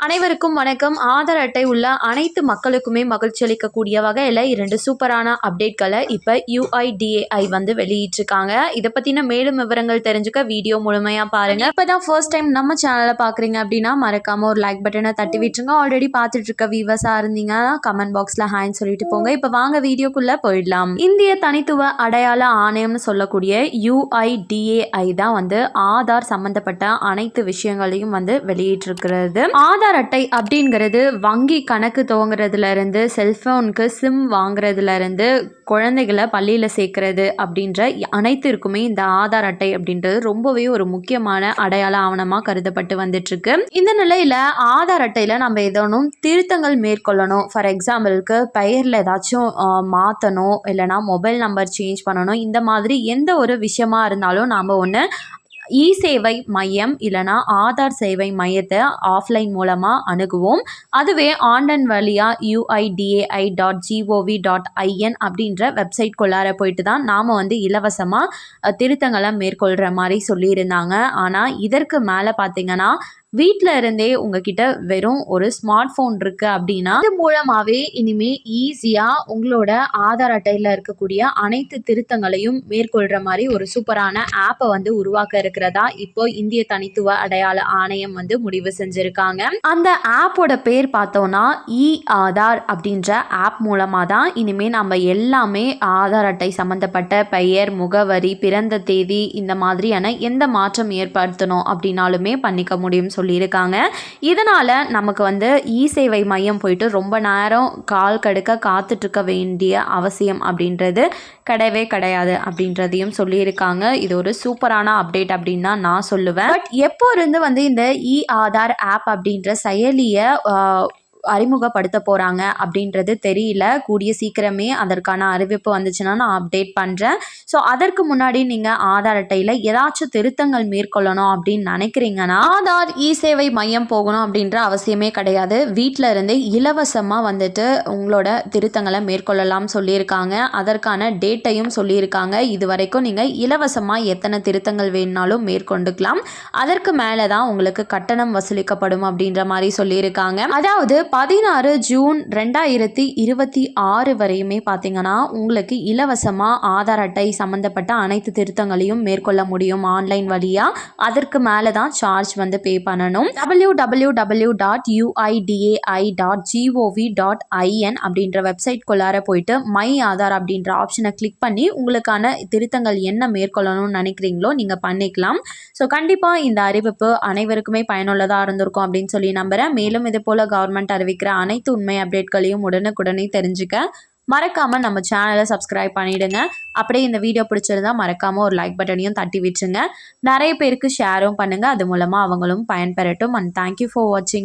அனைவருக்கும் வணக்கம். ஆதார் அட்டை உள்ள அனைத்து மக்களுக்குமே மகிழ்ச்சி அளிக்கக்கூடிய வகையில் 2 சூப்பரான அப்டேட்களை இப்போ UIDAI வந்து வெளியிட்டிருக்காங்க. இதை பற்றின மேலும் விவரங்கள் தெரிஞ்சுக்க வீடியோ முழுமையாக பாருங்கள். இப்போ தான் ஃபர்ஸ்ட் டைம் நம்ம சேனலை பார்க்குறீங்க அப்படின்னா மறக்காமல் ஒரு லைக் பட்டனை தட்டி விட்டுருங்க. ஆல்ரெடி பார்த்துட்டு இருக்க வியூவர்ஸாக இருந்தீங்கன்னா கமெண்ட் பாக்ஸில் ஹேண்ட் சொல்லிட்டு போங்க. இப்போ வாங்க வீடியோக்குள்ளே போயிடலாம். இந்திய தனித்துவ அடையாள ஆணையம்னு சொல்லக்கூடிய UIDAI தான் வந்து ஆதார் சம்பந்தப்பட்ட அனைத்து விஷயங்களையும் வந்து வெளியிட்டிருக்கிறது. ஆதார் அட்டை அப்படிங்கிறது வங்கி கணக்கு துவங்குறதுல இருந்து செல்போனுக்கு சிம் வாங்குறதுல இருந்து குழந்தைகளை பள்ளியில் சேர்க்கறது அப்படின்ற அனைத்திற்குமே இந்த ஆதார் அட்டை அப்படின்றது ரொம்பவே ஒரு முக்கியமான அடையாள ஆவணமாக கருதப்பட்டு வந்துட்டு இருக்கு. இந்த நிலையில ஆதார் அட்டையில நம்ம ஏதோனும் திருத்தங்கள் மேற்கொள்ளணும். ஃபார் எக்ஸாம்பிளுக்கு பெயர்ல ஏதாச்சும் மாற்றணும், இல்லைனா மொபைல் நம்பர் சேஞ்ச் பண்ணணும். இந்த மாதிரி எந்த ஒரு விஷயமா இருந்தாலும் நாம் ஒன்று சேவை மையம் இல்லைனா ஆதார் சேவை மையத்தை ஆஃப்லைன் மூலமாக அணுகுவோம். அதுவே ஆன்லைன் வழியாக UIDAI.gov.in அப்படின்ற வெப்சைட் கொள்ளார போயிட்டு தான் நாம் வந்து இலவசமாக திருத்தங்களை மேற்கொள்கிற மாதிரி சொல்லியிருந்தாங்க. ஆனால் இதற்கு மேலே பார்த்திங்கன்னா வீட்டில் இருந்தே உங்ககிட்ட வெறும் ஒரு ஸ்மார்ட் ஃபோன் இருக்குது அப்படின்னா இது மூலமாகவே இனிமேல் ஈஸியாக உங்களோட ஆதார் அட்டையில் இருக்கக்கூடிய அனைத்து திருத்தங்களையும் மேற்கொள்கிற மாதிரி ஒரு சூப்பரான ஆப்பை வந்து உருவாக்க இருக்கிறதா இப்போ இந்திய தனித்துவ அடையாள ஆணையம் வந்து முடிவு செஞ்சுருக்காங்க. அந்த ஆப்போட பேர் பார்த்தோன்னா ஆதார் அப்படின்ற ஆப் மூலமாக தான் இனிமேல் நம்ம எல்லாமே ஆதார் அட்டை சம்மந்தப்பட்ட பெயர், முகவரி, பிறந்த தேதி இந்த மாதிரியான எந்த மாற்றம் ஏற்படுத்தணும் அப்படின்னாலுமே பண்ணிக்க முடியும் சொல்லியிருக்காங்க. இதனால் நமக்கு வந்து சேவை மையம் போயிட்டு ரொம்ப நேரம் கால் கடுக்க காத்துட்ருக்க வேண்டிய அவசியம் அப்படின்றது கிடையவே கிடையாது அப்படின்றதையும் சொல்லியிருக்காங்க. இது ஒரு சூப்பரான அப்டேட் அப்படின்னு தான் நான் சொல்லுவேன். பட் எப்போ இருந்து வந்து இந்த ஆதார் ஆப் அப்படின்ற செயலியை அறிமுகப்படுத்த போகிறாங்க அப்படின்றது தெரியல. கூடிய சீக்கிரமே அதற்கான அறிவிப்பு வந்துச்சுன்னா நான் அப்டேட் பண்ணுறேன். ஸோ அதற்கு முன்னாடி நீங்கள் ஆதார் அட்டையில் ஏதாச்சும் திருத்தங்கள் மேற்கொள்ளணும் அப்படின்னு நினைக்கிறீங்கன்னா ஆதார் சேவை மையம் போகணும் அப்படின்ற அவசியமே கிடையாது. வீட்டில் இருந்தே இலவசமாக வந்துட்டு உங்களோட திருத்தங்களை மேற்கொள்ளலாம் சொல்லியிருக்காங்க. அதற்கான டேட்டையும் சொல்லியிருக்காங்க. இது வரைக்கும் நீங்கள் இலவசமாக எத்தனை திருத்தங்கள் வேணுனாலும் மேற்கொண்டுக்கலாம். அதற்கு மேலே தான் உங்களுக்கு கட்டணம் வசூலிக்கப்படும் அப்படின்ற மாதிரி சொல்லியிருக்காங்க. அதாவது 16 ஜூன் 2026 வரையுமே பார்த்தீங்கன்னா உங்களுக்கு இலவசமாக ஆதார் அட்டை சம்மந்தப்பட்ட அனைத்து திருத்தங்களையும் மேற்கொள்ள முடியும் ஆன்லைன் வழியாக. அதற்கு மேலே தான் சார்ஜ் வந்து பே பண்ணணும். www.uidai.gov.in அப்படின்ற வெப்சைட் கொள்ளார போயிட்டு மை ஆதார் அப்படின்ற ஆப்ஷனை கிளிக் பண்ணி உங்களுக்கான திருத்தங்கள் என்ன மேற்கொள்ளணும்னு நினைக்கிறீங்களோ நீங்கள் பண்ணிக்கலாம். ஸோ கண்டிப்பாக இந்த அறிவிப்பு அனைவருக்குமே பயனுள்ளதாக இருந்திருக்கும் அப்படின்னு சொல்லி நம்புகிறேன். மேலும் இது போல் கவர்மெண்ட் அறிவிக்கிற அனைத்து உண்மை அப்டேட்களையும் உடனுக்குடனே தெரிஞ்சுக்க மறக்காம நம்ம சேனலை சப்ஸ்கிரைப் பண்ணிடுங்க. அப்படியே இந்த வீடியோ பிடிச்சிருந்தா மறக்காம ஒரு லைக் பட்டனையும் தட்டி விட்டுருங்க. நிறைய பேருக்கு ஷேரும் பண்ணுங்க. அது மூலமா அவங்களும் பயன்பெறட்டும். அண்ட் தேங்க்யூ ஃபார் வாட்சிங்.